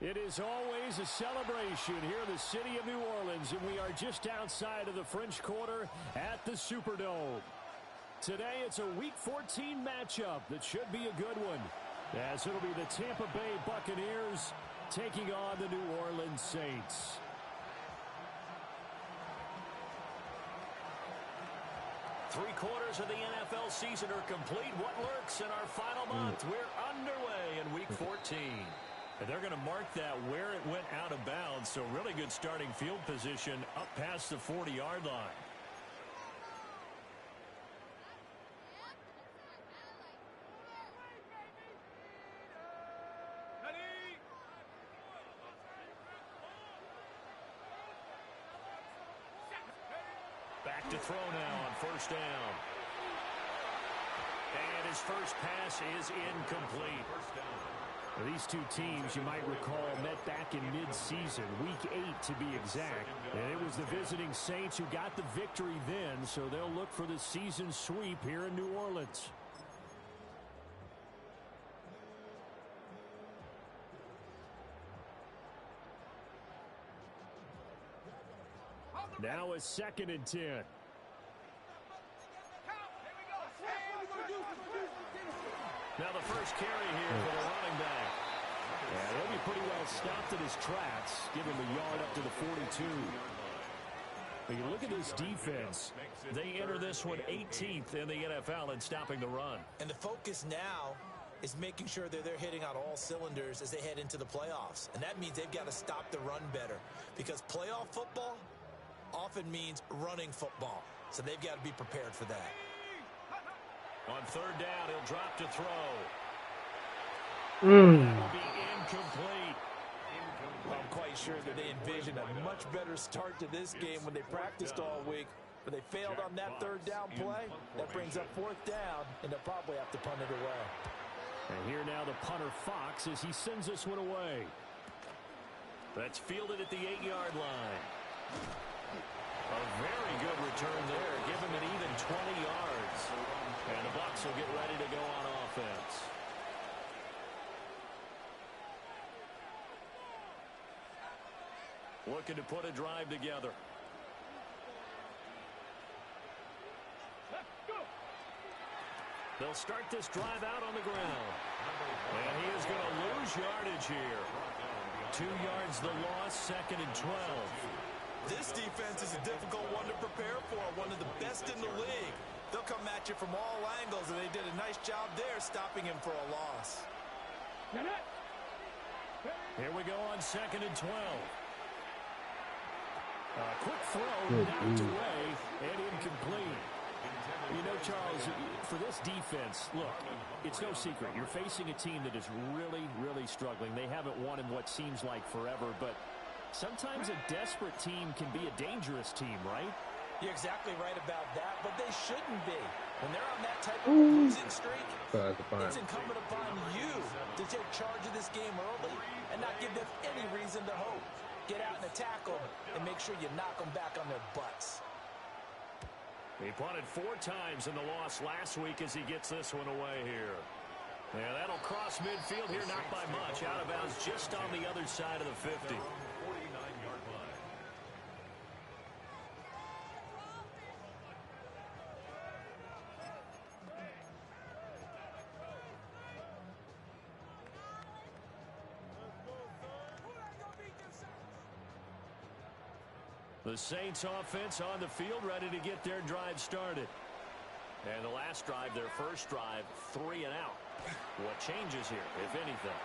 It is always a celebration here in the city of New Orleans, and we are just outside of the French Quarter at the Superdome. Today, it's a Week 14 matchup that should be a good one, as it'll be the Tampa Bay Buccaneers taking on the New Orleans Saints. Three-quarters of the NFL season are complete. What lurks in our final month? We're underway in Week 14. And they're going to mark that where it went out of bounds, so really good starting field position up past the 40-yard line. Back to throw now on first down. And his first pass is incomplete. Now, these two teams, you might recall, met back in mid-season, Week 8 to be exact. And it was the visiting Saints who got the victory then, so they'll look for the season sweep here in New Orleans. Now a 2nd and 10. Now the first carry here for the running back. Yeah, he'll be pretty well stopped in his tracks. Give him a yard up to the 42. But you look at this defense. They enter this one 18th in the NFL in stopping the run. And the focus now is making sure that they're hitting on all cylinders as they head into the playoffs. And that means they've got to stop the run better. Because playoff football often means running football. So they've got to be prepared for that. On third down, he'll drop to throw. That will be incomplete. I'm quite sure that they envisioned a much better start to this game when they practiced all week. But they failed on that third down play. That brings up 4th down, and they'll probably have to punt it away. And here now the punter Fox as he sends this one away. That's fielded at the 8-yard line. A very good return there. Give him an even 20 yards. And the Bucs will get ready to go on offense. Looking to put a drive together. They'll start this drive out on the ground. And he is going to lose yardage here. 2 yards the loss, 2nd and 12. This defense is a difficult one to prepare for, one of the best in the league. They'll come at you from all angles, and they did a nice job there stopping him for a loss. Here we go on 2nd and 12. A quick throw, knocked away, and incomplete. You know, Charles, for this defense, look, it's no secret. You're facing a team that is really, really struggling. They haven't won in what seems like forever, but sometimes a desperate team can be a dangerous team, right? You're exactly right about that, but they shouldn't be. When they're on that type of losing streak, it's incumbent upon you to take charge of this game early and not give them any reason to hope. Get out and attack them and make sure you knock them back on their butts. He punted 4 times in the loss last week as he gets this one away here. Yeah, that'll cross midfield here, not by much. Out of bounds just on the other side of the 50. The Saints offense on the field, ready to get their drive started. And the last drive, their first drive, 3 and out. What changes here, if anything?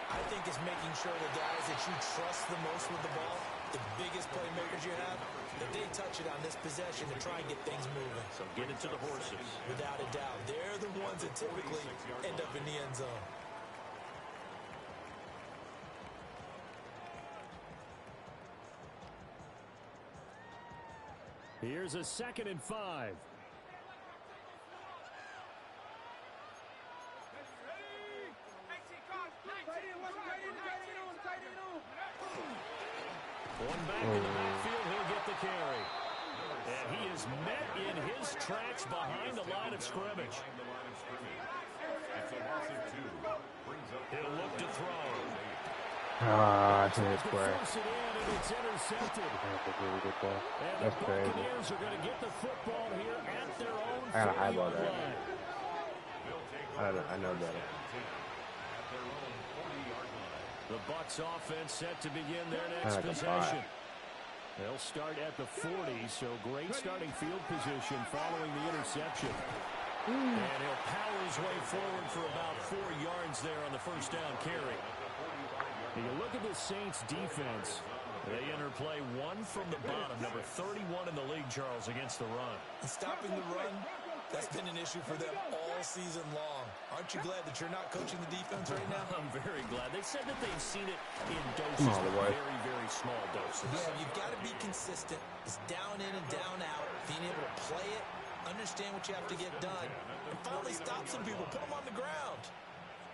I think it's making sure the guys that you trust the most with the ball, the biggest playmakers you have, that they touch it on this possession to try and get things moving. So get it to the horses. Without a doubt. They're the ones that typically end up in the end zone. Here's a 2nd and 5. One back in the backfield, he'll get the carry. And he is met in his tracks behind the line of scrimmage. He'll look to throw. Ah, I think it's square. It's intercepted. And the Buccaneers are going to get the football here at their own 40-yard line. I know better. The Bucs offense set to begin their next possession. They'll start at the 40, so great starting field position following the interception. And he'll power his way forward for about 4 yards there on the first down carry. You look at the Saints defense. They enter play one from the bottom, number 31 in the league, Charles, against the run. And stopping the run, that's been an issue for them all season long. Aren't you glad that you're not coaching the defense right now? I'm very glad. They said that they've seen it in doses, very, very small doses. Yeah, you've got to be consistent. It's down in and down out, being able to play it, understand what you have to get done, and finally stop some people, put them on the ground.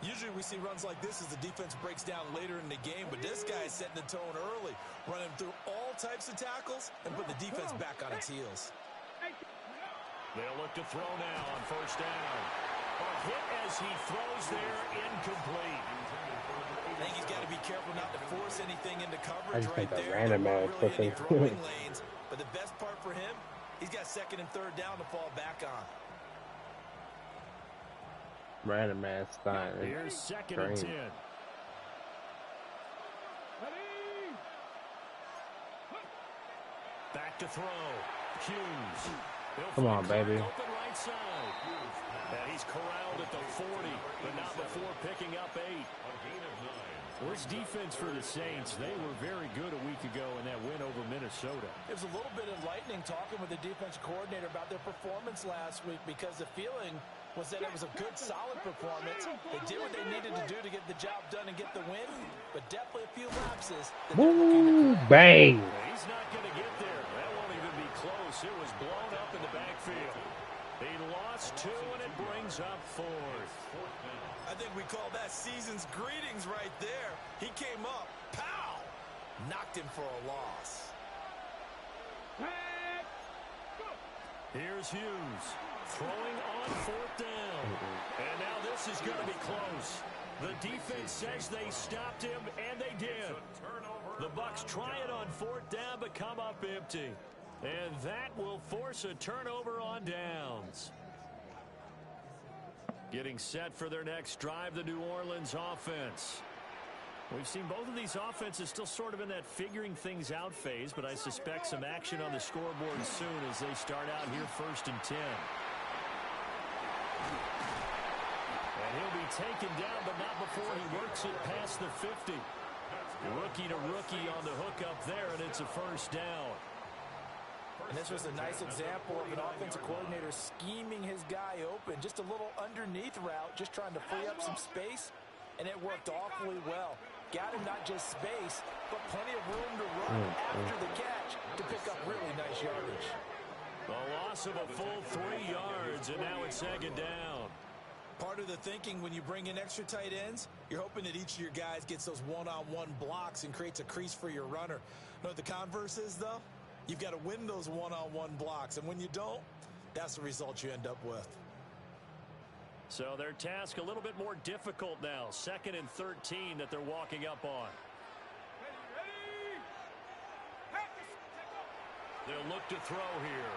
Usually we see runs like this as the defense breaks down later in the game, but this guy is setting the tone early, running through all types of tackles and putting the defense back on its heels. They'll look to throw now on first down. A hit as he throws there, incomplete. I think he's got to be careful not to force anything into coverage right there. Random There aren't really any throwing lanes, but the best part for him, he's got second and third down to fall back on. Random man style. Here's second and 10. Back to throw. Hughes. Come on, baby. Open right side. And he's corralled at the 40, but not before picking up 8. This defense for the Saints, they were very good a week ago in that win over Minnesota. It was a little bit enlightening talking with the defense coordinator about their performance last week, because the feeling was that it was a good, solid performance. They did what they needed to do to get the job done and get the win, but definitely a few lapses. Woo, bang. He's not going to get there. That won't even be close. It was blown up in the backfield. He lost 2, and it brings up 4th. I think we call that season's greetings right there. He came up, pow, knocked him for a loss. Here's Hughes throwing on 4th down. And now this is going to be close. The defense says they stopped him, and they did. The Bucs try it on 4th down, but come up empty. And that will force a turnover on downs. Getting set for their next drive, the New Orleans offense. We've seen both of these offenses still sort of in that figuring things out phase, but I suspect some action on the scoreboard soon as they start out here 1st and 10. And he'll be taken down, but not before he works it past the 50. Rookie to rookie on the hook up there, and it's a first down. And this was a nice example of an offensive coordinator scheming his guy open. Just a little underneath route, just trying to free up some space, and it worked awfully well. Got him not just space, but plenty of room to run after the catch to pick up really nice yardage. A loss of a full 3 yards, and now it's 2nd down. Part of the thinking when you bring in extra tight ends, you're hoping that each of your guys gets those one-on-one blocks and creates a crease for your runner. You know what the converse is, though? You've got to win those one-on-one blocks, and when you don't, that's the result you end up with. So their task a little bit more difficult now. 2nd and 13 that they're walking up on. They'll look to throw here.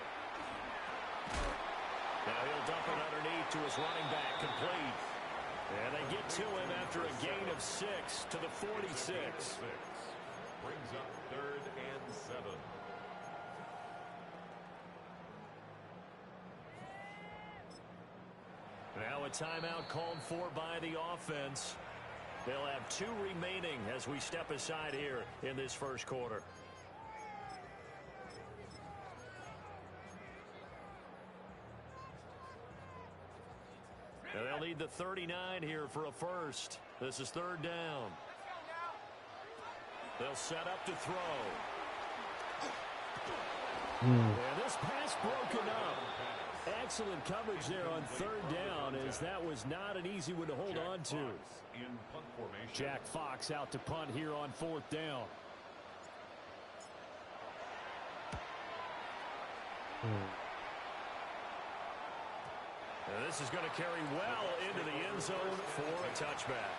Now he'll dump it underneath to his running back, complete. And they get to him after a gain of 6 to the 46. Brings up 3rd and 7. Now a timeout called for by the offense. They'll have 2 remaining as we step aside here in this first quarter. And they'll need the 39 here for a first. This is 3rd down. They'll set up to throw. And this pass broken up. Excellent coverage there on 3rd down, as that was not an easy one to hold on to. Jack Fox out to punt here on 4th down. And this is going to carry well into the end zone for a touchback.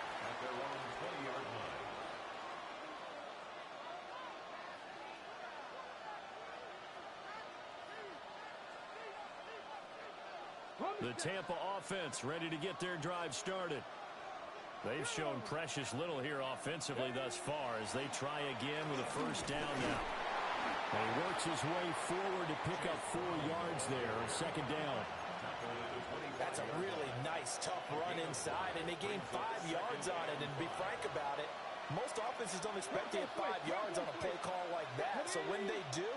The Tampa offense ready to get their drive started. They've shown precious little here offensively thus far as they try again with a first down now. And he works his way forward to pick up 4 yards there on second down. That's a really nice, tough run inside, and they gained 5 yards on it. And to be frank about it, most offenses don't expect to get 5 yards on a play call like that. So when they do,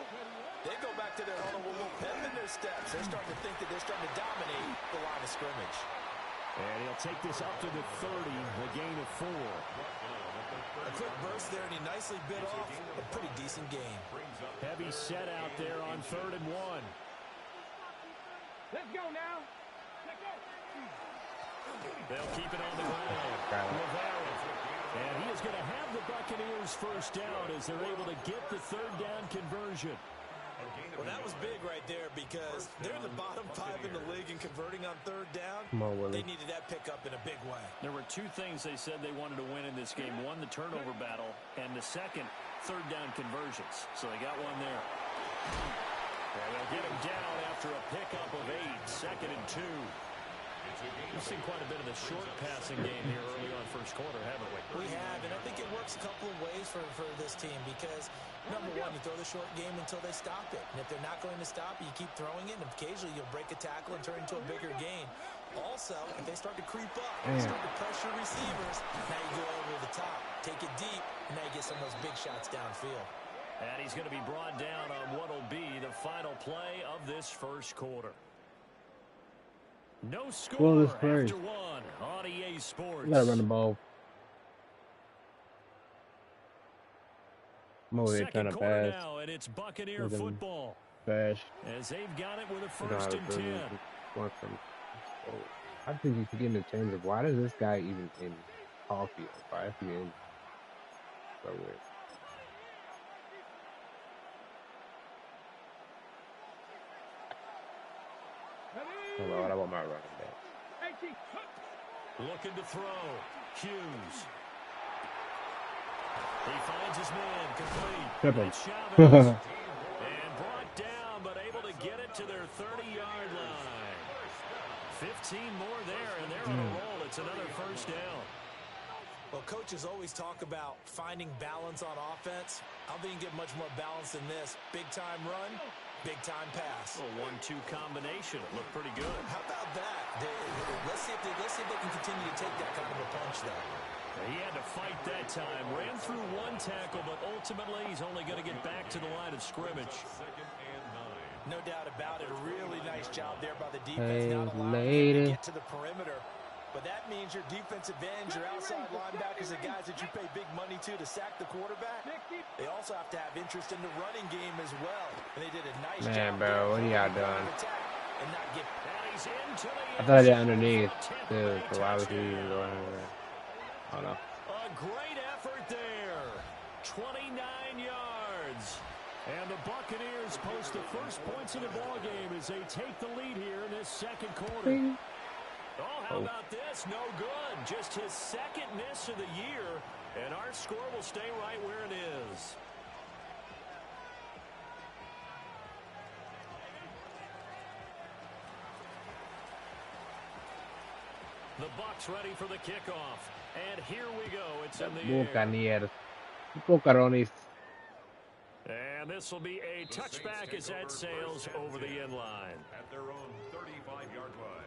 they go back to their huddle with a little pep in their steps. They're starting to think that they're starting to dominate the line of scrimmage. And he'll take this up to the 30, a gain of 4. A quick burst there, and he nicely bit off a pretty decent gain. Heavy set out there on 3rd and 1. Let's go now. They'll keep it on the ground. Rivera. And he is going to have the Buccaneers first down as they're able to get the 3rd down conversion. Well, that was big right there because they're in the bottom 5 in the league in converting on 3rd down. They needed that pickup in a big way. There were 2 things they said they wanted to win in this game. One, the turnover battle, and the second, 3rd down conversions. So they got one there. And they'll get him down after a pickup of 8, 2nd and 2. We've seen quite a bit of the short passing game here early on first quarter, haven't we? We have, and I think it works a couple of ways for this team because, number one, you throw the short game until they stop it. And if they're not going to stop it, you keep throwing it, and occasionally you'll break a tackle and turn it into a bigger gain. Also, if they start to creep up, start to pressure receivers, now you go over the top, take it deep, and now you get some of those big shots downfield. And he's going to be brought down on what will be the final play of this first quarter. No score after 1 on EA Sports. You gotta run the ball. I'm over here trying to pass. Now, and it's Buccaneer football. Fast. As they've got it with a 1st and 10. I think you should get into terms of why does this guy even in coffee? Why is he in? So weird. Oh Lord, I want my running back. Looking to throw. Hughes. He finds his man complete. Chavez. And brought down, but able to get it to their 30-yard line. 15 more there, and they're on a roll. It's another first down. Well, coaches always talk about finding balance on offense. I don't think you can get much more balance than this. Big-time run, big-time pass. A 1-2 combination. Looked pretty good. How about that? Let's see if they can continue to take that kind of a punch, though. He had to fight that time. Ran through 1 tackle, but ultimately he's only going to get back to the line of scrimmage. No doubt about it. A really nice job there by the defense. Not allowing him to get to the perimeter. But that means your defensive ends, your outside linebackers, the guys that you pay big money to sack the quarterback. They also have to have interest in the running game as well. And they did a nice job. Man, bro, what are y'all doing? I thought they underneath, too, so why was he even going over there? Oh, no. A great effort there. 29 yards. And the Buccaneers post the first points of the ballgame as they take the lead here in this second quarter. Oh, how about this? No good. Just his 2nd miss of the year, and our score will stay right where it is. The Bucs ready for the kickoff. And here we go. It's in the Buccaneers. Bucaronis. And this will be a touchback as that sails over the end line. At their own 35-yard line.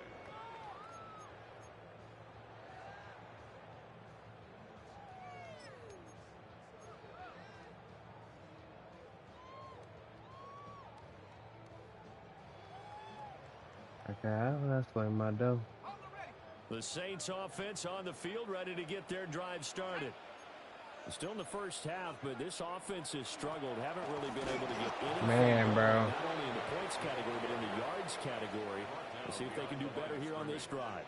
Okay, that's like my dough. The Saints offense on the field ready to get their drive started. Still in the first half, but this offense has struggled. Haven't really been able to get anything. Man, bro. Not only in the points category, but in the yards category. Let's see if they can do better here on this drive.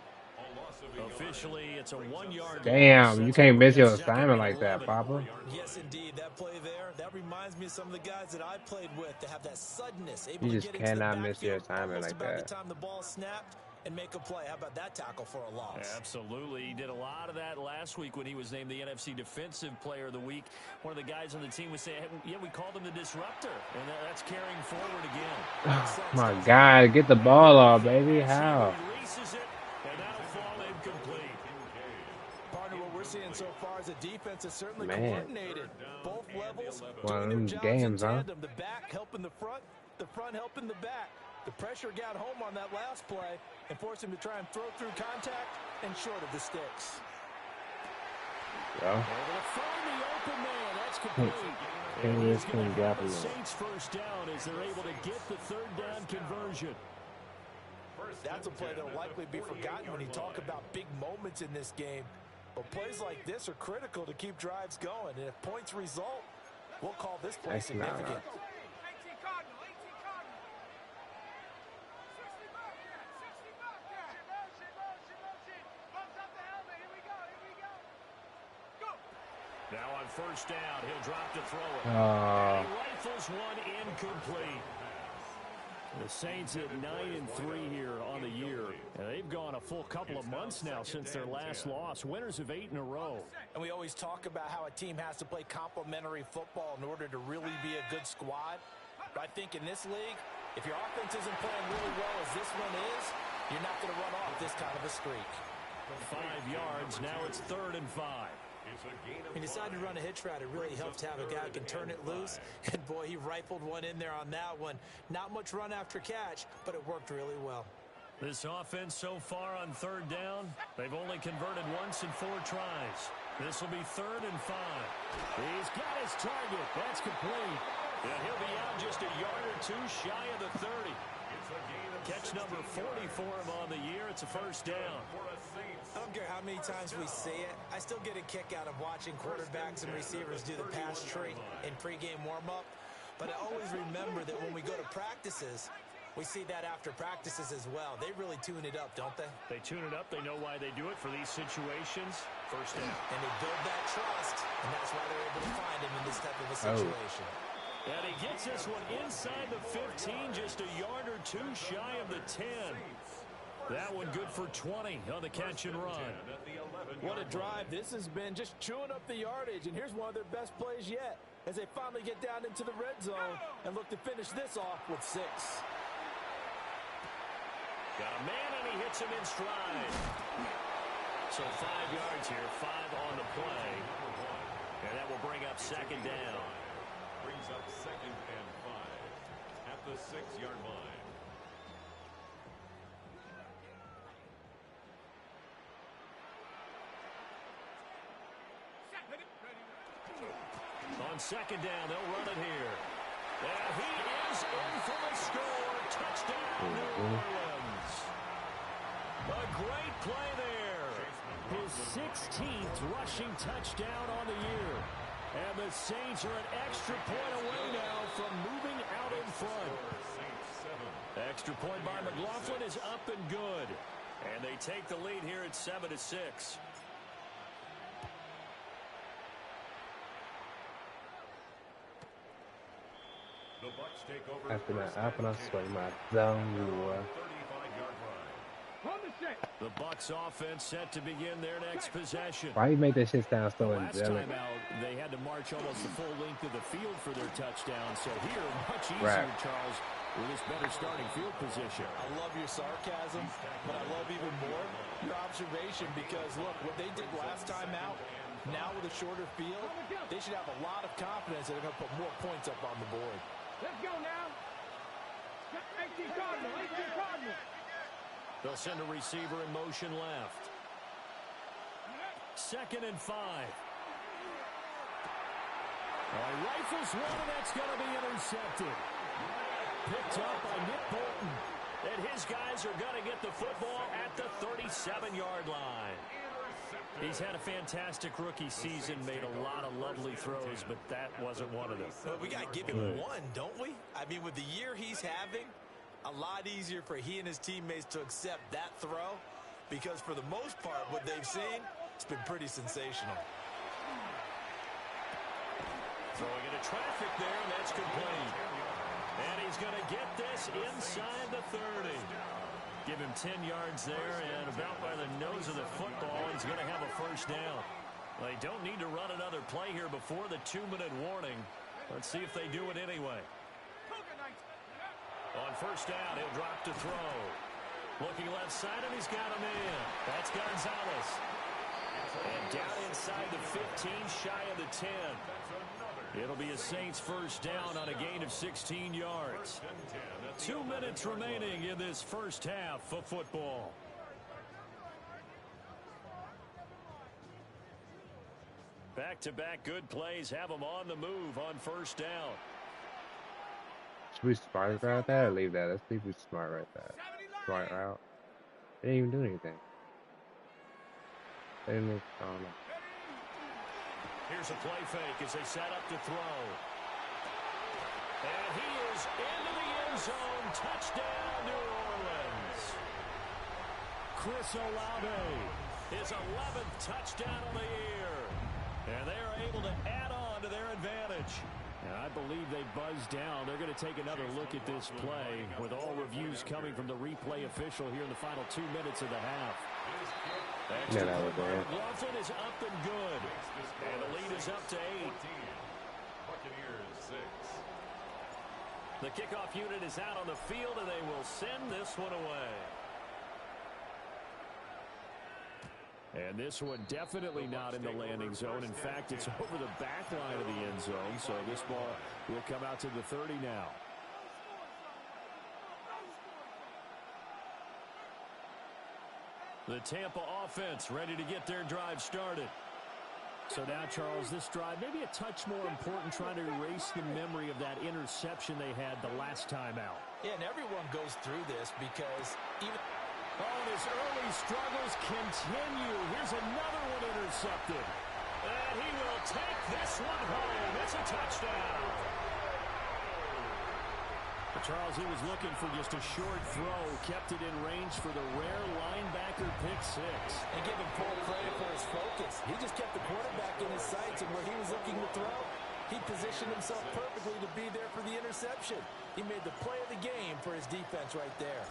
Officially, it's a 1-yard. Damn, you can't miss your assignment like that, Papa. Yes, indeed. That play there, that reminds me of some of the guys that I played with to have that suddenness. You just cannot miss your assignment like that. By the time the ball snapped, and make a play. How about that tackle for a loss? Absolutely. He did a lot of that last week when he was named the NFC Defensive Player of the Week. One of the guys on the team was saying, hey, yeah, we called him the disruptor, and that's carrying forward again. Oh, my God. Get the ball off, baby. How? Releases it, and that'll fall incomplete. Partner, what we're seeing so far is the defense is certainly coordinated. Both levels One doing of their them jobs games, in huh? tandem. The back helping the front helping the back. The pressure got home on that last play and forced him to try and throw through contact and short of the sticks. Yeah. Able to find the open man. That's complete. And He's this going can to have gap the a little. Saints first down as they're able to get the third down conversion. That's a play that will likely be forgotten when you talk about big moments in this game. But plays like this are critical to keep drives going. And if points result, we'll call this play significant. Now on first down, he'll drop to throw it. And he rifles one incomplete. The Saints at 9-3 here on the year. And they've gone a full couple of months now since their last loss. Winners of 8 in a row. And we always talk about how a team has to play complementary football in order to really be a good squad. But I think in this league, if your offense isn't playing really well as this one is, you're not going to run off this kind of a streak. 5 yards. Now it's 3rd and 5. He decided to run a hitch route. It really helps to have a guy who can turn it loose. And, boy, he rifled one in there on that one. Not much run after catch, but it worked really well. This offense so far on 3rd down, they've only converted once in 4 tries. This will be 3rd and 5. He's got his target. That's complete. And he'll be out just a yard or 2 shy of the 30. Catch number 40 for him on the year. It's a first down. I don't care how many times we see it. I still get a kick out of watching quarterbacks and receivers do the pass tree in pregame warm-up. But I always remember that when we go to practices, we see that after practices as well. They really tune it up, don't they? They tune it up. They know why they do it for these situations. First down. And they build that trust, and that's why they're able to find him in this type of a situation. And he gets this one inside the 15, just a yard or 2 shy of the 10. That one good for 20 on the catch and run. What a drive this has been, just chewing up the yardage. And here's one of their best plays yet as they finally get down into the red zone and look to finish this off with 6. Got a man, and he hits him in stride. So 5 yards here, 5 on the play. And that will bring up 2nd down. Brings up 2nd and 5 at the 6-yard line. On 2nd down, they'll run it here. And he is in for the score. Touchdown, New Orleans. A great play there. His 16th rushing touchdown on the year. And the Saints are an extra point away now from moving out in front. Extra point by McLaughlin is up and good. And they take the lead here at 7-6. After that happened, I swear my zone. The Bucs offense set to begin their next possession. Why you make that shit sound so Last angelic? time out, they had to march almost the full length of the field for their touchdown. So here, much easier, Charles, with this better starting field position. I love your sarcasm, but I love even more your observation because, look, what they did last time out, now with a shorter field, they should have a lot of confidence that they're going to put more points up on the board. Let's go now. 18 Cardinal, 18 Cardinal. They'll send a receiver in motion left. 2nd and 5. He rifles one, and that's going to be intercepted. Picked up by Nick Bolton. And his guys are going to get the football at the 37-yard line. He's had a fantastic rookie season, made a lot of lovely throws, but that wasn't one of them. But we got to give him one, don't we? I mean, with the year he's having, a lot easier for he and his teammates to accept that throw because for the most part, what they've seen, it's been pretty sensational. Throwing into traffic there, and that's complete. And he's going to get this inside the 30. Give him 10 yards there, and about by the nose of the football, he's going to have a first down. Well, they don't need to run another play here before the 2-minute warning. Let's see if they do it anyway. On first down, he'll drop to throw. Looking left side, and he's got him in. That's Gonzalez. And down inside the 15, shy of the 10. It'll be a Saints first down on a gain of 16 yards. 2 minutes remaining in this first half of football. Back-to-back good plays have them on the move on first down. Should we smart right there or leave that? Let's see if we smart right there. Smart route. They didn't even do anything. They didn't, I don't know. Here's a play fake as they set up to throw. And he is into the end zone. Touchdown, New Orleans. Chris Olave, his 11th touchdown of the year. And they are able to add on to their advantage. And I believe they buzzed down. They're going to take another look at this play with all reviews coming from the replay official here in the final 2 minutes of the half. Extra Ruffin is up and good. And the lead is up to 8. Buccaneers 6. The kickoff unit is out on the field, and they will send this one away. And this one definitely not in the landing zone. In fact, it's over the back line of the end zone. So this ball will come out to the 30 now. The Tampa offense ready to get their drive started. So now, Charles, this drive maybe a touch more important, trying to erase the memory of that interception they had the last time out. Yeah, and everyone goes through this because even... Oh, and his early struggles continue. Here's another one intercepted. And he will take this one home. It's a touchdown. But Charles, he was looking for just a short throw. Kept it in range for the rare linebacker pick six. And give him full credit for his focus. He just kept the quarterback in his sights, and where he was looking to throw, he positioned himself perfectly to be there for the interception. He made the play of the game for his defense right there.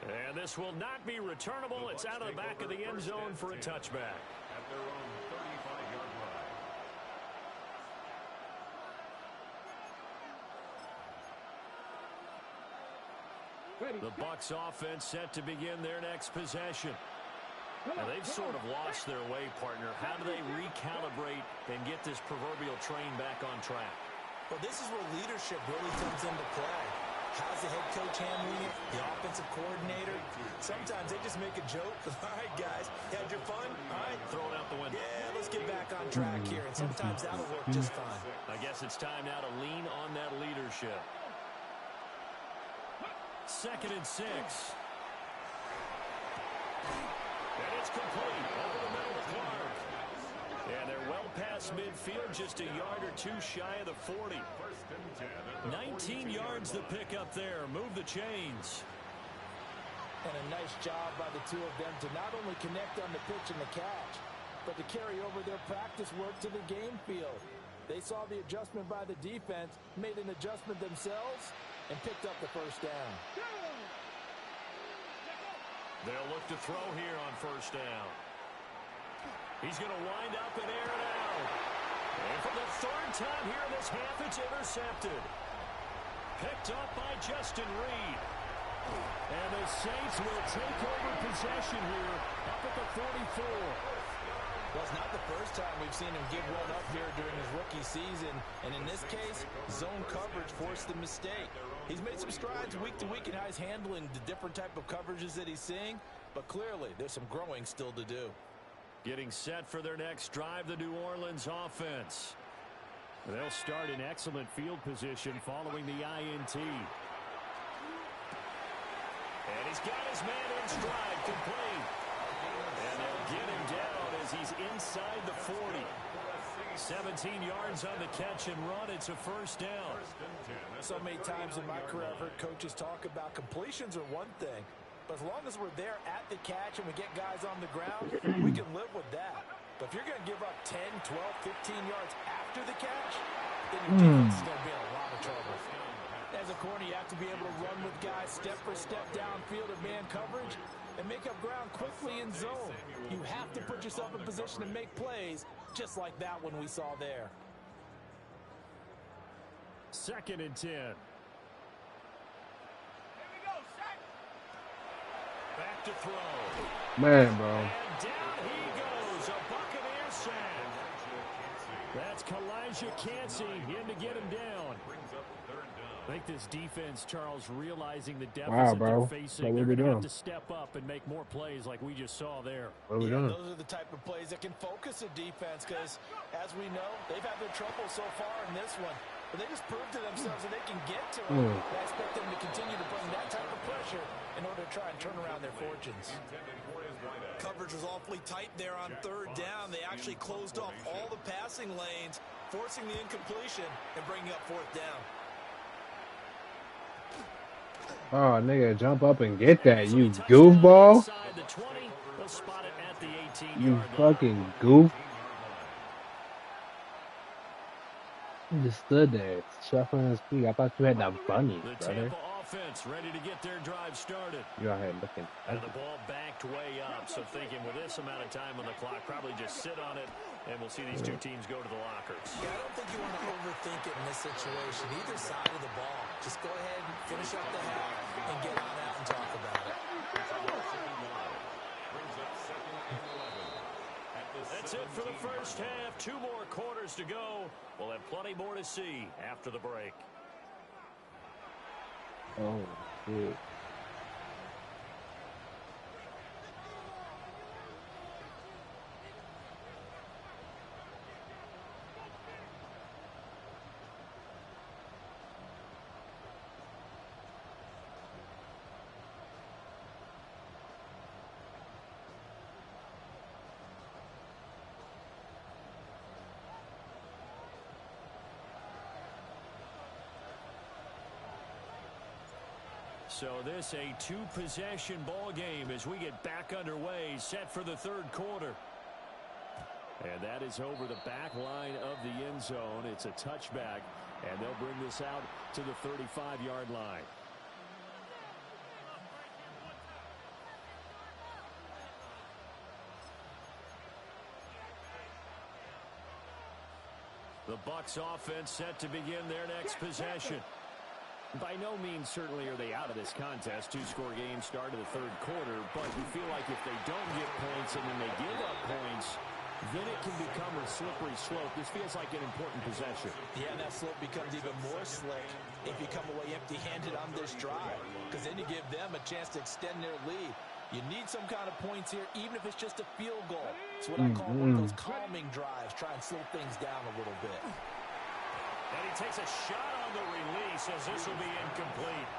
And this will not be returnable. It's out of the back of the end zone for a touchback. At their own 35-yard line. The Bucs offense set to begin their next possession. Now they've sort of lost their way, partner. How do they recalibrate and get this proverbial train back on track? Well, this is where leadership really comes into play. How's the head coach handling it? The offensive coordinator? Sometimes they just make a joke. All right, guys, you had your fun? All right. Throw it out the window. Yeah, let's get back on track here. And sometimes that'll work just fine. I guess it's time now to lean on that leadership. 2nd and 6. And it's complete. Over the middle of Clark. And they're well past midfield, just a yard or two shy of the 40. 19 yards the pick up there. Move the chains. And a nice job by the two of them to not only connect on the pitch and the catch, but to carry over their practice work to the game field. They saw the adjustment by the defense, made an adjustment themselves, and picked up the first down. They'll look to throw here on first down. He's going to wind up and air it out. And for the 3rd time here in this half, it's intercepted. Picked up by Justin Reed. And the Saints will take over possession here up at the 44. Well, it's not the first time we've seen him give one up here during his rookie season. And in this case, zone coverage forced the mistake. He's made some strides week to week in how he's handling the different type of coverages that he's seeing. But clearly, there's some growing still to do. Getting set for their next drive, the New Orleans offense. They'll start in excellent field position following the INT. And he's got his man in stride, complete. And they'll get him down as he's inside the 40. 17 yards on the catch and run. It's a first down. So many times in my career, I've heard coaches talk about completions are one thing. But as long as we're there at the catch and we get guys on the ground, we can live with that. But if you're going to give up 10, 12, 15 yards after the catch, then your defense is going to be in a lot of trouble. As a corner, you have to be able to run with guys step for step downfield in man coverage and make up ground quickly in zone. You have to put yourself in position to make plays, just like that one we saw there. 2nd and 10. Back to throw. Man, bro. And down he goes. A Buccaneers sack. That's Kalijah Cansey in to get him down. I think this defense, Charles, realizing the deficit they're facing, they're going to have to step up and make more plays like we just saw there. What are we doing? Those are the type of plays that can focus a defense because, as we know, they've had their trouble so far in this one. But they just proved to themselves that they can get to it. I expect them to continue to bring that type of pressure in order to try and turn around their fortunes. Coverage was awfully tight there on 3rd down. They actually closed off all the passing lanes, forcing the incompletion and bringing up 4th down. Oh, nigga, jump up and get that, you goofball. You fucking goof. He just stood there, shuffling his feet. I thought you had that bunny, brother. Tampa offense ready to get their drive started. You out here looking. And the ball backed way up, so thinking with this amount of time on the clock, probably just sit on it, and we'll see these two teams go to the lockers. Yeah, I don't think you want to overthink it in this situation. Either side of the ball. Just go ahead and finish up the half and get on out and talk about it. That's it for the first half. 2 more quarters to go. We'll have plenty more to see after the break. Oh, shit. So this a 2-possession ball game as we get back underway, set for the 3rd quarter. And that is over the back line of the end zone. It's a touchback, and they'll bring this out to the 35-yard line. The Bucs offense set to begin their next possession. By no means certainly are they out of this contest. 2-score game start of the 3rd quarter, but you feel like if they don't get points and then they give up points, then it can become a slippery slope. This feels like an important possession. Yeah, that slope becomes even more slick if you come away empty-handed on this drive, because then you give them a chance to extend their lead. You need some kind of points here, even if it's just a field goal. It's what I call one of those calming drives. Try and slow things down a little bit. And he takes a shot on the release as this will be incomplete.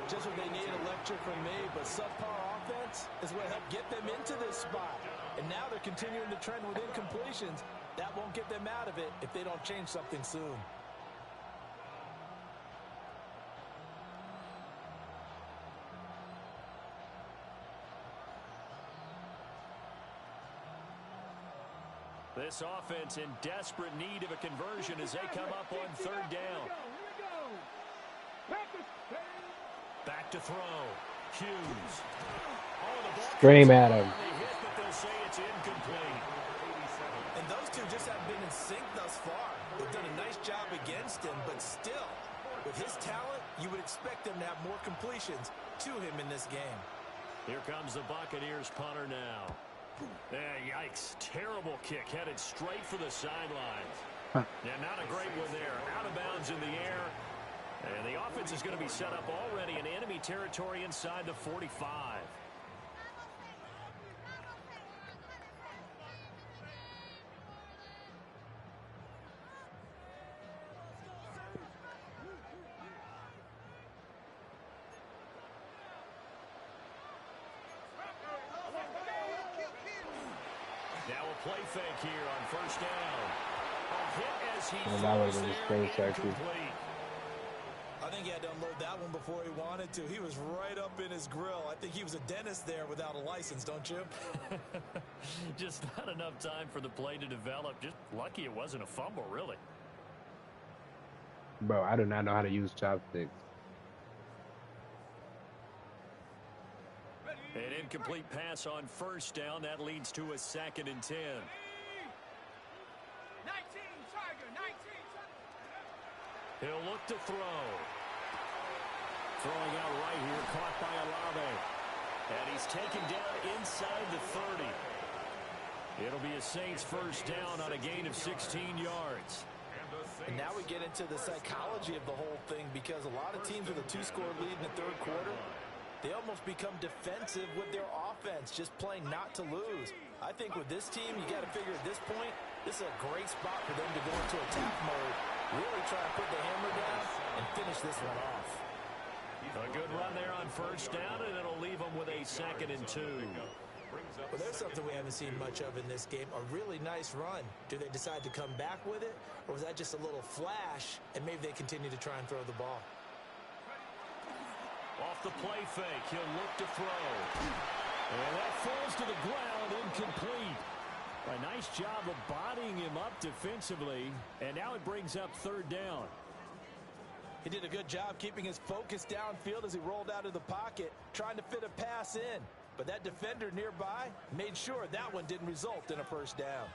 Just what they need, a lecture from me, but subpar offense is what helped get them into this spot. And now they're continuing the trend with incompletions. That won't get them out of it if they don't change something soon. This offense in desperate need of a conversion as they come up on 3rd down. Back to throw. Hughes. Scream at him. They'll say it's incomplete. And those two just haven't been in sync thus far. They've done a nice job against him, but still, with his talent, you would expect them to have more completions to him in this game. Here comes the Buccaneers punter now. Yikes. Terrible kick headed straight for the sidelines. Yeah, not a great one there. Out of bounds in the air. And the offense is going to be set up already in enemy territory inside the 45. Now a play fake here on 1st down. A hit as he that would have been his first, actually. A I think he had to unload that one before he wanted to. He was right up in his grill. I think he was a dentist there without a license, don't you? Just not enough time for the play to develop. Just lucky it wasn't a fumble, really. Bro, I do not know how to use chopsticks. An incomplete pass on first down. That leads to a 2nd and 10. 19, Tiger, 19. He'll look to throw. Throwing out right here, caught by Olave. And he's taken down inside the 30. It'll be a Saints first down on a gain of 16 yards. And now we get into the psychology of the whole thing, because a lot of teams with a 2-score lead in the third quarter, they almost become defensive with their offense, just playing not to lose. I think with this team, you got to figure at this point, this is a great spot for them to go into attack mode, really try to put the hammer down and finish this one off. A good run there on first down, and it'll leave them with a 2nd and 2. Well, there's something we haven't seen much of in this game, a really nice run. Do they decide to come back with it, or was that just a little flash, and maybe they continue to try and throw the ball? Off the play fake, he'll look to throw. And that falls to the ground, incomplete. A nice job of bodying him up defensively, and now it brings up 3rd down. He did a good job keeping his focus downfield as he rolled out of the pocket, trying to fit a pass in. But that defender nearby made sure that one didn't result in a first down.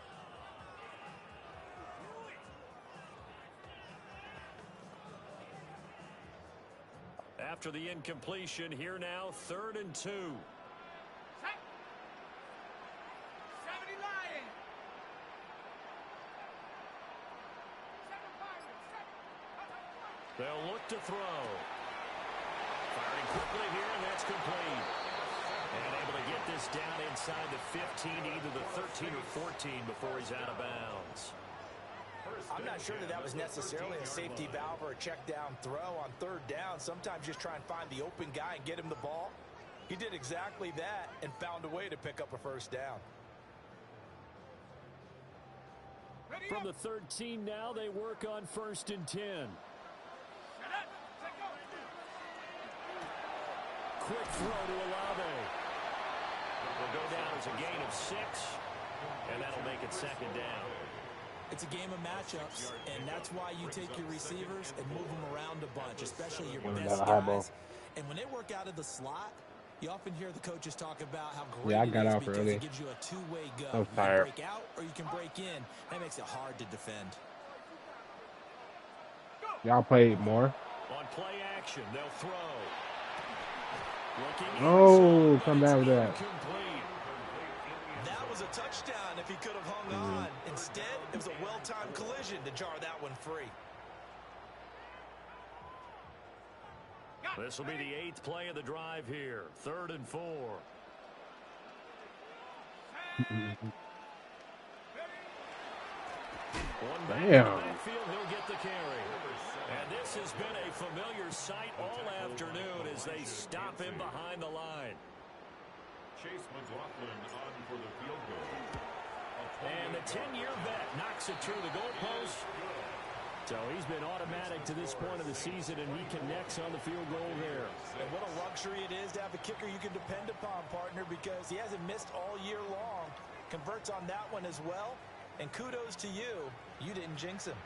After the incompletion, here now, 3rd and 2. 70 Lions. 7 Pirates. They'll look to throw. Firing quickly here, and that's complete. And able to get this down inside the 15, either the 13 or 14 before he's out of bounds. I'm not sure that was necessarily a safety valve or a check down throw on 3rd down. Sometimes just try and find the open guy and get him the ball. He did exactly that and found a way to pick up a first down. From the 13 now, they work on 1st and 10. Quick throw to Olave. Will go down as a gain of 6, and that'll make it 2nd down. It's a game of matchups, and that's why you take your receivers and move them around a bunch, especially your best guys. And when they work out of the slot, you often hear the coaches talk about how great I got off because early. it gives you a two-way go. I was You tired. can break out or you can break in. That makes it hard to defend. Y'all play more? On play action, they'll throw. Oh, come back with that. That was a touchdown if he could have hung on. Instead, it was a well-timed collision to jar that one free. This will be the 8th play of the drive here. 3rd and 4. One back in the backfield, he'll get the carry. And this has been a familiar sight all afternoon as they stop him behind the line. Chase McLaughlin on for the field goal. And the 10-year vet knocks it through the goalpost. So he's been automatic to this point of the season, and he connects on the field goal there. And what a luxury it is to have a kicker you can depend upon, partner, because he hasn't missed all year long. Converts on that one as well. And kudos to you. You didn't jinx him.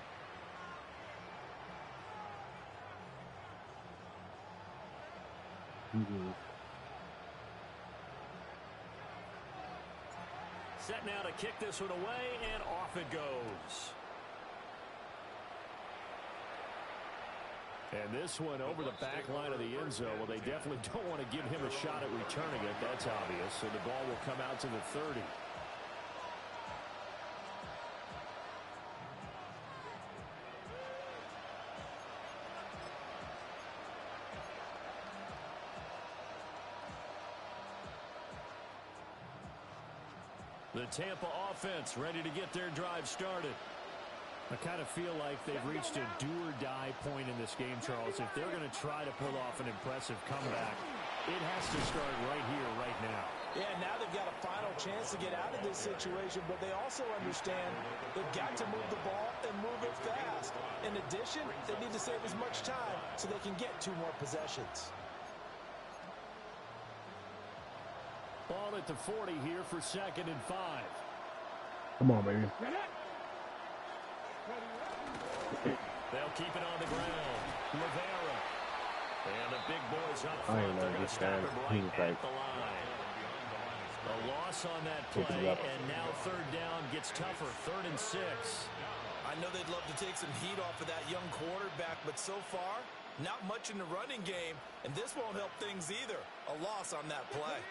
Set now to kick this one away, and off it goes. And this one over the back line of the end zone. Well, they definitely don't want to give him a shot at returning it. That's obvious. So the ball will come out to the 30. The Tampa offense ready to get their drive started. I kind of feel like they've reached a do-or-die point in this game, Charles. If they're going to try to pull off an impressive comeback, it has to start right here, right now. Yeah, now they've got a final chance to get out of this situation, but they also understand they've got to move the ball and move it fast. In addition, they need to save as much time so they can get 2 more possessions. Ball at the 40 here for 2nd and 5. Come on, baby. They'll keep it on the ground. Rivera. And the big boys up front. They're going to stop him right at the line. A loss on that play, and now 3rd down gets tougher. 3rd and 6. I know they'd love to take some heat off of that young quarterback, but so far, not much in the running game, and this won't help things either. A loss on that play.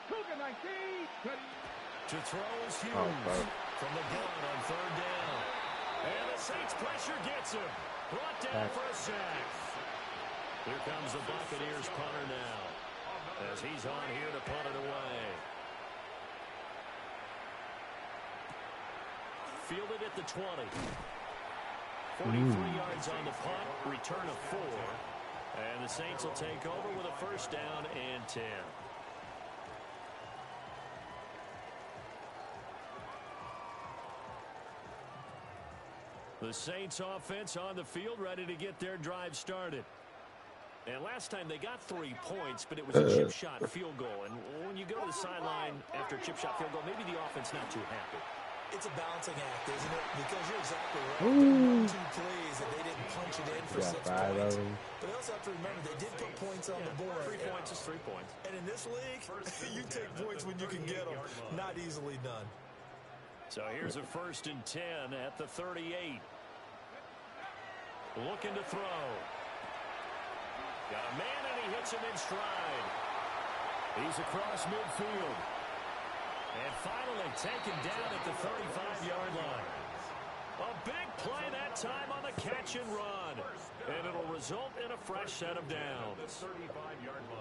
To throw is Hughes from the gun on 3rd down. And the Saints pressure gets him. Brought down for a sack. Here comes the Buccaneers punter now, as he's on here to punt it away. Fielded at the 20. 43 yards on the punt, return of 4. And the Saints will take over with a 1st down and 10. The Saints offense on the field, ready to get their drive started. And last time they got 3 points, but it was a chip shot field goal. And when you go to the sideline after a chip shot field goal, maybe the offense not too happy. It's a balancing act, isn't it? Because you're exactly right. There were 2 plays and they didn't punch it in for 6 points. But they also have to remember they did put points on the board. 3 points is 3 points. And in this league, you take points when you can get them. Not easily done. So here's a 1st and 10 at the 38. Looking to throw. Got a man and he hits him in stride. He's across midfield. And finally taken down at the 35-yard line. A big play that time on the catch and run. And it'll result in a fresh set of downs.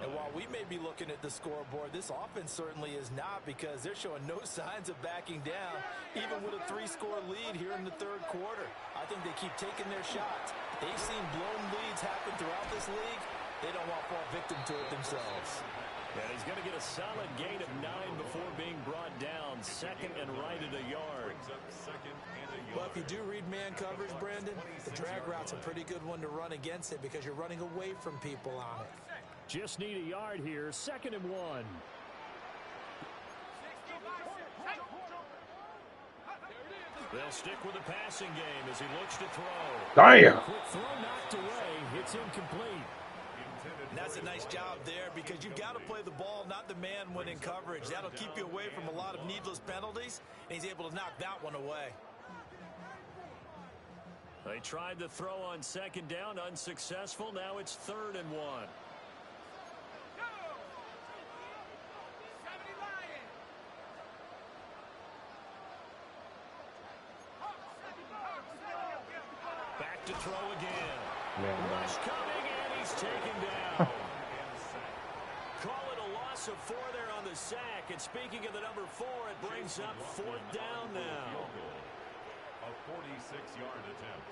And while we may be looking at the scoreboard, this offense certainly is not, because they're showing no signs of backing down, even with a 3-score lead here in the 3rd quarter. I think they keep taking their shots. They've seen blown leads happen throughout this league. They don't want to fall victim to it themselves. And he's going to get a solid gain of 9 before being brought down. 2nd and right at a yard. Well, if you do read man coverage, Brandon, the drag route's a pretty good one to run against it because you're running away from people on it. Just need a yard here. 2nd and 1. They'll stick with the passing game as he looks to throw. Damn! Quick throw knocked away. It's incomplete. And that's a nice job there, because you've got to play the ball, not the man when in coverage. That'll keep you away from a lot of needless penalties, and he's able to knock that one away. They tried to throw on 2nd down, unsuccessful. Now it's 3rd and 1. Back to throw again. Rush coming, and he's taken down. Call it a loss of 4 there on the sack. And speaking of the number 4, it brings up 4th down now. A 46-yard attempt.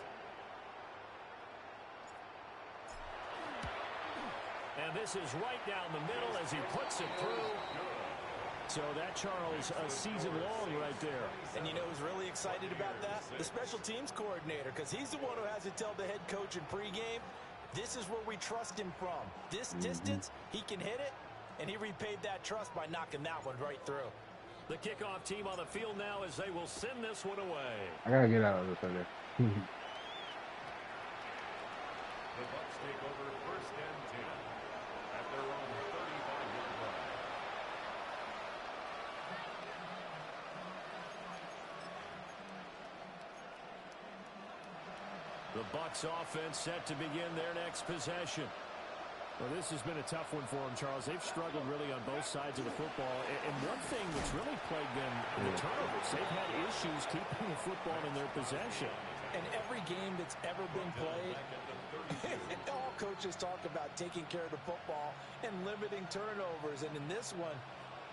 And this is right down the middle as he puts it through. So that, Charles, a season long right there. And you know who's really excited about that? The special teams coordinator, because he's the one who has to tell the head coach in pregame, this is where we trust him from. This distance, he can hit it, and he repaid that trust by knocking that one right through. The kickoff team on the field now as they will send this one away. I gotta get out of this one there. The Bucs take over 1st and 10 at their own 35-yard line. The Bucs offense set to begin their next possession. Well, this has been a tough one for them, Charles. They've struggled really on both sides of the football. And one thing that's really plagued them, the turnovers. They've had issues keeping the football in their possession. And every game that's ever been played, all coaches talk about taking care of the football and limiting turnovers. And in this one,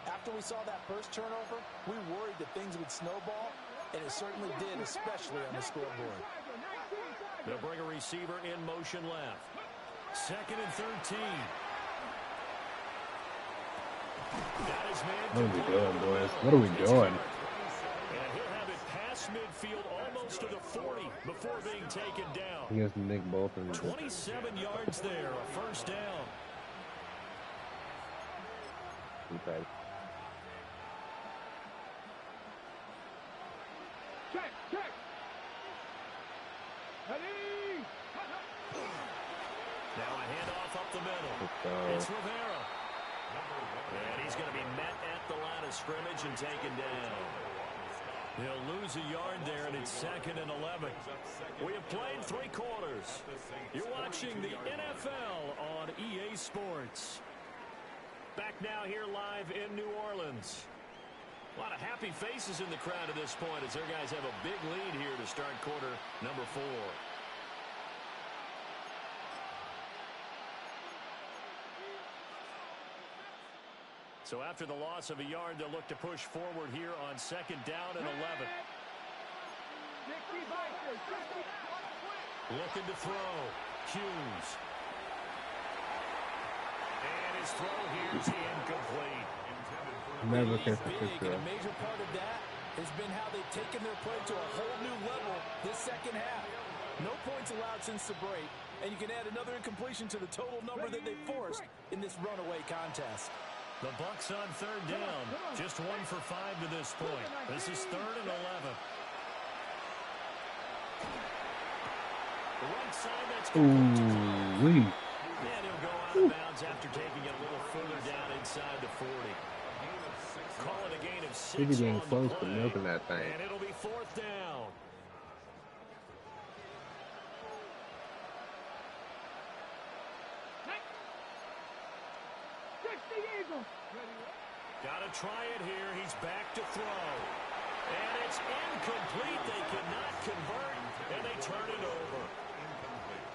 after we saw that first turnover, we worried that things would snowball, and it certainly did, especially on the scoreboard. They'll bring a receiver in motion left. 2nd and 13. What are we doing, boys? What are we doing? And he'll have it past midfield almost to the 40 before being taken down. Against Nick Bolton. 27 yards there, a first down. Okay. Check, check. Ready. Now a handoff up the middle. It's Rivera. And he's going to be met at the line of scrimmage and taken down. He'll lose a yard there, and it's 2nd and 11. We have played 3 quarters. You're watching the NFL on EA Sports. Back now here live in New Orleans. A lot of happy faces in the crowd at this point as their guys have a big lead here to start quarter number 4. So after the loss of a yard, they'll look to push forward here on 2nd down and 11. Looking to throw. Hughes. And his throw here is incomplete. Never catch a big, picture. and a major part of that has been how they've taken their play to a whole new level this second half. No points allowed since the break, and you can add another incompletion to the total number that they forced in this runaway contest. The Bucs on 3rd down. Just 1 for 5 to this point. This is 3rd and 11. The right side, that's complete to Clark. And he'll go out of bounds after taking it a little further down inside the 40. Call it a gain of 6 He'll be getting on close the to play. milking that thing. And it'll be 4th down. Got to try it here. He's back to throw. And it's incomplete. They cannot convert, and they turn it over.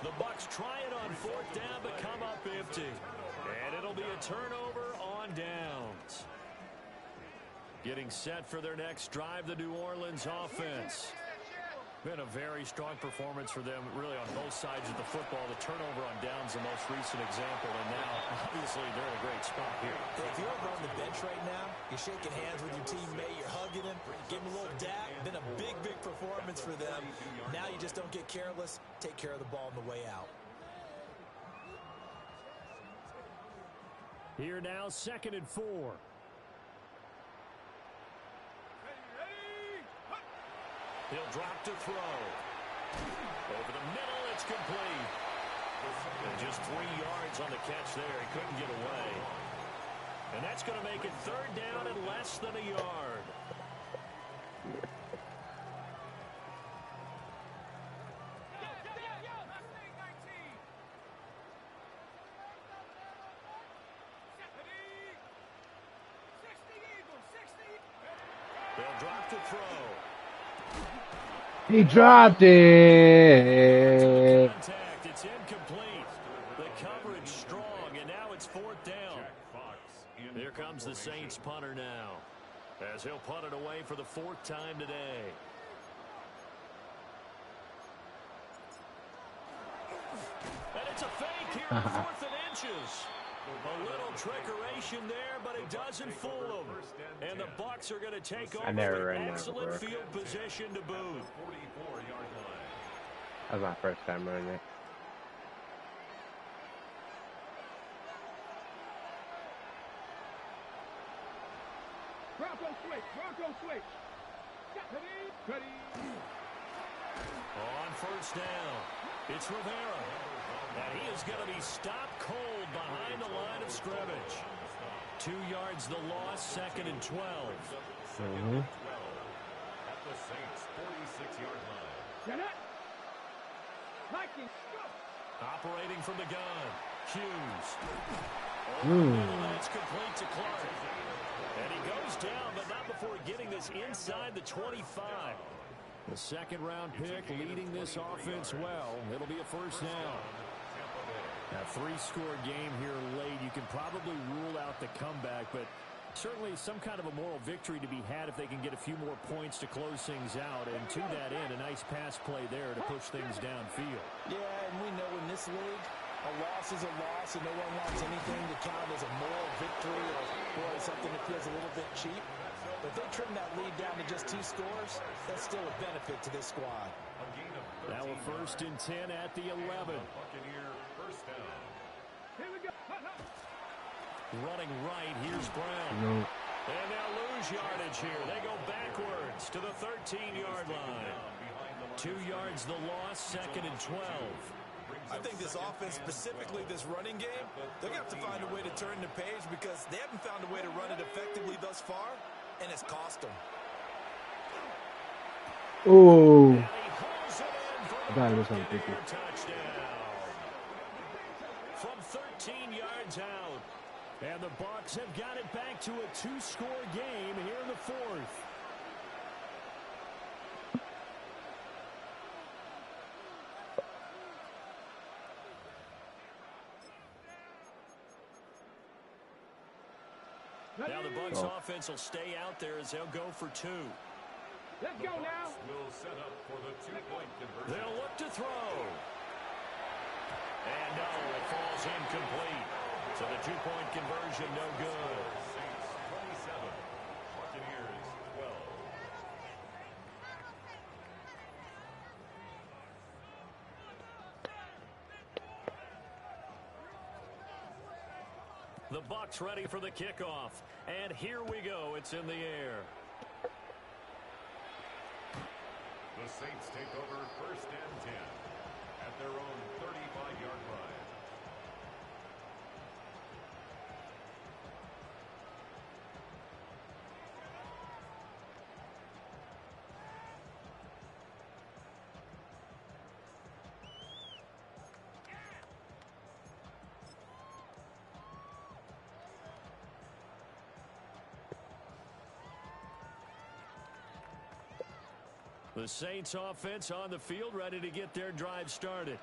The Bucs try it on 4th down, but come up empty. And it'll be a turnover on downs. Getting set for their next drive, the New Orleans offense. Been a very strong performance for them, really, on both sides of the football. The turnover on downs, the most recent example, and now, obviously, they're in a great spot here. If you're over on the bench right now, you're shaking hands with your teammate, you're hugging him, giving him a little dap. Been a big, big performance for them. Now you just don't get careless. Take care of the ball on the way out. Here now, 2nd and 4. He'll drop to throw. Over the middle, it's complete. And just 3 yards on the catch there. He couldn't get away. And that's going to make it 3rd down and less than a yard. They'll drop to throw. He dropped it. Contact. It's incomplete. The coverage strong, and now it's 4th down. Here comes the Saints punter now, as he'll punt it away for the 4th time today. And it's a fake here on 4th and inches. A little trickeration there, but it doesn't fool them. And the Bucs are going to take over with excellent field position to boot. That was my first time running it. Bronco switch, Bronco switch. Ready. On 1st down, it's Rivera. And he is going to be stopped cold behind the line of scrimmage. 2 yards the loss, 2nd and 12. Mm-hmm. At the Saints' 46-yard line. Get it. Vikings, go. Operating from the gun, Hughes. That's complete to Clark. And he goes down, but not before getting this inside the 25. The 2nd-round pick leading this offense well. It'll be a 1st down. A 3-score game here late. You can probably rule out the comeback, but certainly some kind of a moral victory to be had if they can get a few more points to close things out. And to that end, a nice pass play there to push things downfield. Yeah, and we know in this league, A loss is a loss, and no one wants anything to count as a moral victory or something that feels a little bit cheap. But if they trim that lead down to just 2 scores, that's still a benefit to this squad. Now a 1st and 10 at the 11. Buccaneer first down. Here we go. Running right, here's Brown. No. And they'll lose yardage here. They go backwards to the 13-yard line. 2 yards the loss, 2nd and 12. I think this offense, specifically this running game, they're going to have to find a way to turn the page because they haven't found a way to run it effectively thus far, and it's cost them. Oh. I thought it was something tricky. Touchdown. From 13 yards out. And the Bucs have got it back to a 2-score game here in the 4th. Now the Bucs offense will stay out there as they'll go for 2. Let's go now. Will set up for the 2-point conversion. They'll look to throw. And no, it falls incomplete. So the 2-point conversion no good. Saints 27, Buccaneers 12. The Bucs ready for the kickoff. And here we go. It's in the air. The Saints take over 1st and 10 at their own 35-yard line. The Saints offense on the field ready to get their drive started.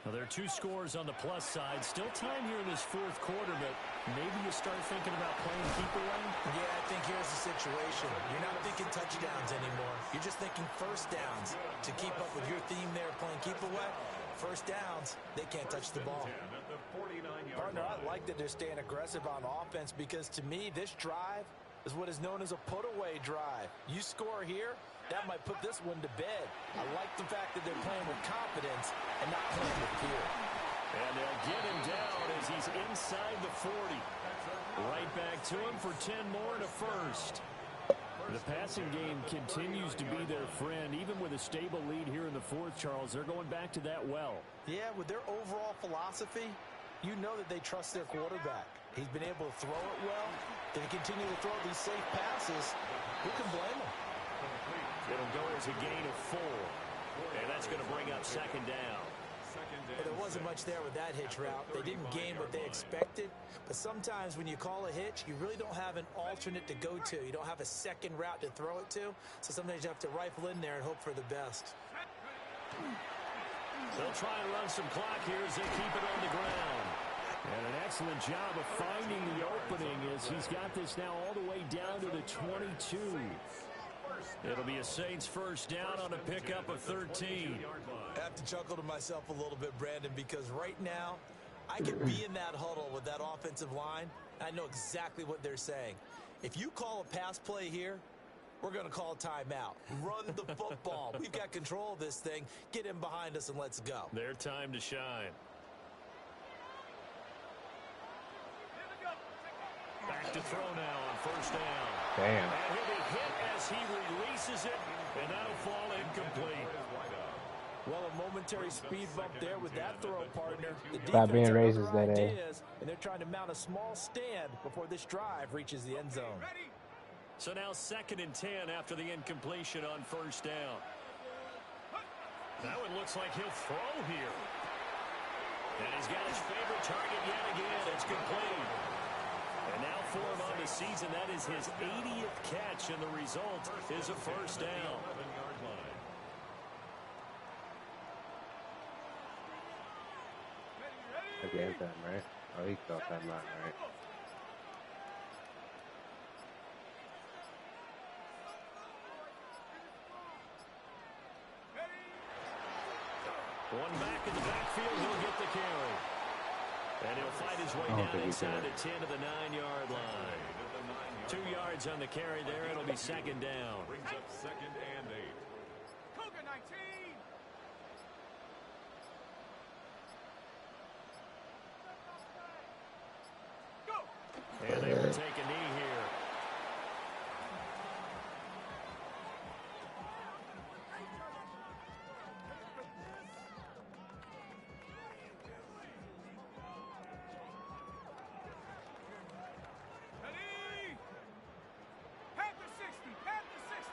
Well, there are 2 scores on the plus side. Still time here in this 4th quarter, but maybe you start thinking about playing keep away? Yeah, I think here's the situation. You're not thinking touchdowns anymore. You're just thinking 1st downs. To keep up with your theme there, playing keep away, 1st downs, they can't touch the ball. Partner, I like that they're staying aggressive on offense because to me, this drive is what is known as a put-away drive. You score here, that might put this one to bed. I like the fact that they're playing with confidence and not playing with fear. And they'll get him down as he's inside the 40. Right back to him for 10 more and a 1st. The passing game continues to be their friend. Even with a stable lead here in the 4th, Charles, they're going back to that well. Yeah, with their overall philosophy, you know that they trust their quarterback. He's been able to throw it well. They continue to throw these safe passes. Who can blame them? It'll go as a gain of 4. And that's going to bring up 2nd down. Well, there wasn't much there with that hitch route. They didn't gain what they expected. But sometimes when you call a hitch, you really don't have an alternate to go to. You don't have a second route to throw it to. So sometimes you have to rifle in there and hope for the best. They'll try and run some clock here as they keep it on the ground. And an excellent job of finding the opening as he's got this now all the way down to the 22. It'll be a Saints 1st down on a pickup of 13. I have to chuckle to myself a little bit, Brandon, because right now I could be in that huddle with that offensive line. And I know exactly what they're saying. If you call a pass play here, we're going to call a timeout. Run the football. We've got control of this thing. Get him behind us and let's go. Their time to shine. Back to throw now on 1st down. Damn. And he'll be hit as he releases it, and that'll fall incomplete. Well, a momentary speed bump there with that throw, partner. The Stop being defense racist, has other that ideas, and they're trying to mount a small stand before this drive reaches the end zone. So now 2nd and 10 after the incompletion on 1st down. That one looks like he'll throw here. And he's got his favorite target yet again. It's complete. And now for him on the season, that is his 80th catch, and the result is a 1st down. Game time, right? Oh, he got that line, right? One back in the backfield. He'll get the carry. And he'll fight his way down inside the 10 to the 9-yard line. 2 yards on the carry there. It'll be second down. Brings up second and 8. Cougar 19. Go. And they will take a knee here. Ready. Panther 60. Panther 60.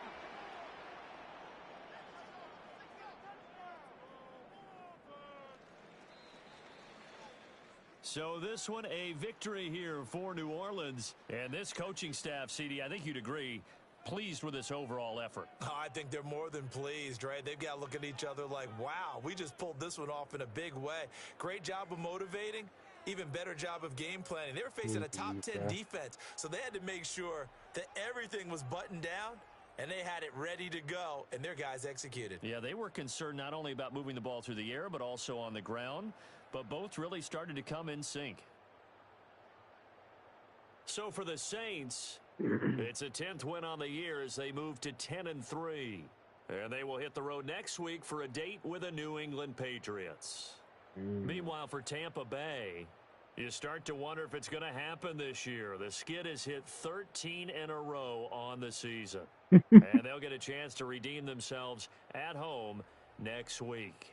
So this one, a victory here for New Orleans. And this coaching staff, CD, I think you'd agree, pleased with this overall effort. Oh, I think they're more than pleased, right? They've got to look at each other like, wow, we just pulled this one off in a big way. Great job of motivating. Even better job of game planning. They were facing a top 10 defense, so they had to make sure that everything was buttoned down, and they had it ready to go, and their guys executed. Yeah, they were concerned not only about moving the ball through the air, but also on the ground. But both really started to come in sync. So for the Saints, it's a 10th win on the year as they move to 10-3. And they will hit the road next week for a date with the New England Patriots. Meanwhile, for Tampa Bay, you start to wonder if it's going to happen this year. The Skid has hit 13 in a row on the season. And they'll get a chance to redeem themselves at home next week.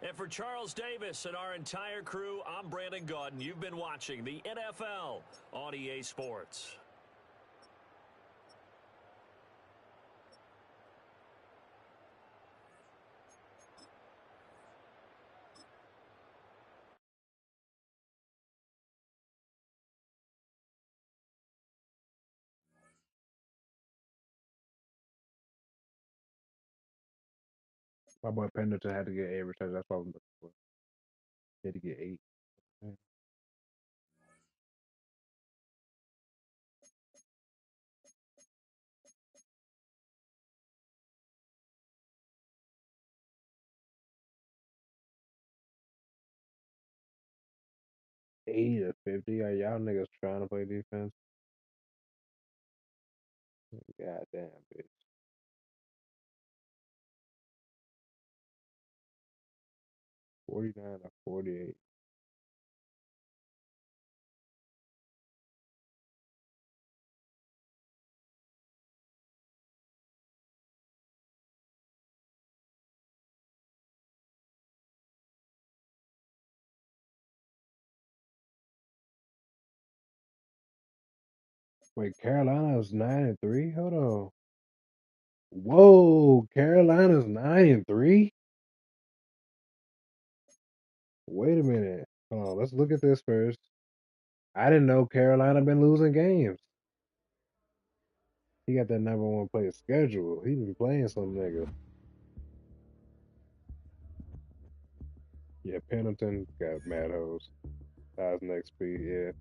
And for Charles Davis and our entire crew, I'm Brandon Gaudin. You've been watching the NFL on EA Sports. My boy Pendleton had to get 8 returns. That's what I'm looking for. He had to get 8. 80 to 50. Are y'all niggas trying to play defense? God damn, bitch. 49 to 48. Wait, Carolina's 9-3? Hold on. Whoa, Carolina's 9-3? Wait a minute. Hold on, let's look at this first. I didn't know Carolina been losing games. He got that number 1 player schedule. He been playing some nigga. Yeah, Pendleton got mad hoes. Size next speed, yeah.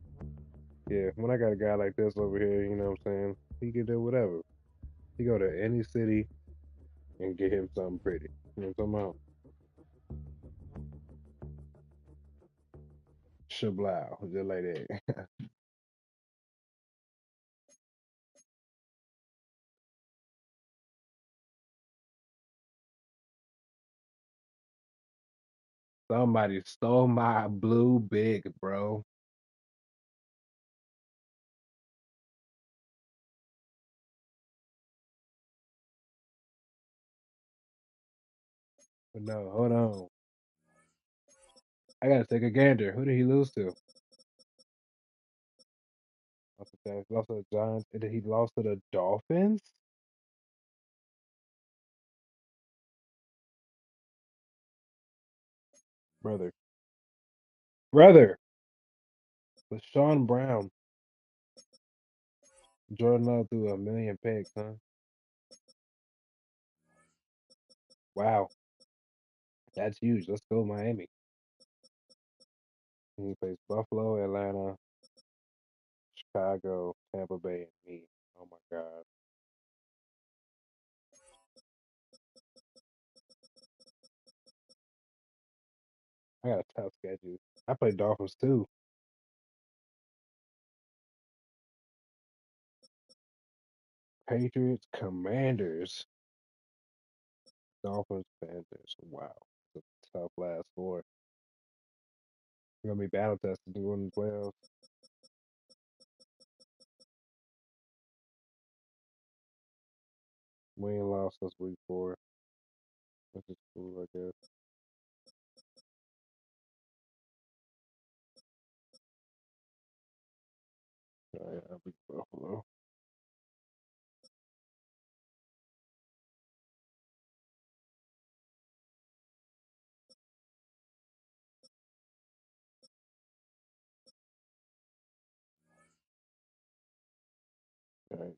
Yeah, when I got a guy like this over here, you know what I'm saying? He can do whatever. He go to any city and get him something pretty. You know what I'm talking about? Shablow, just like that. Somebody stole my blue big, bro. But no, hold on. I gotta take a gander. Who did he lose to? He lost to the Giants. And then he lost to the Dolphins? Brother. Brother! With Sean Brown. Jordan Love threw a million picks, huh? Wow. That's huge. Let's go, Miami. And he plays Buffalo, Atlanta, Chicago, Tampa Bay, and me. Oh my God. I got a tough schedule. I play Dolphins too. Patriots, Commanders, Dolphins, Panthers. Wow, it's a tough last four. We're gonna be battle tested to win the playoffs. We ain't lost since week 4. Which is cool, I guess. Oh, yeah, I'll beat Buffalo. All right,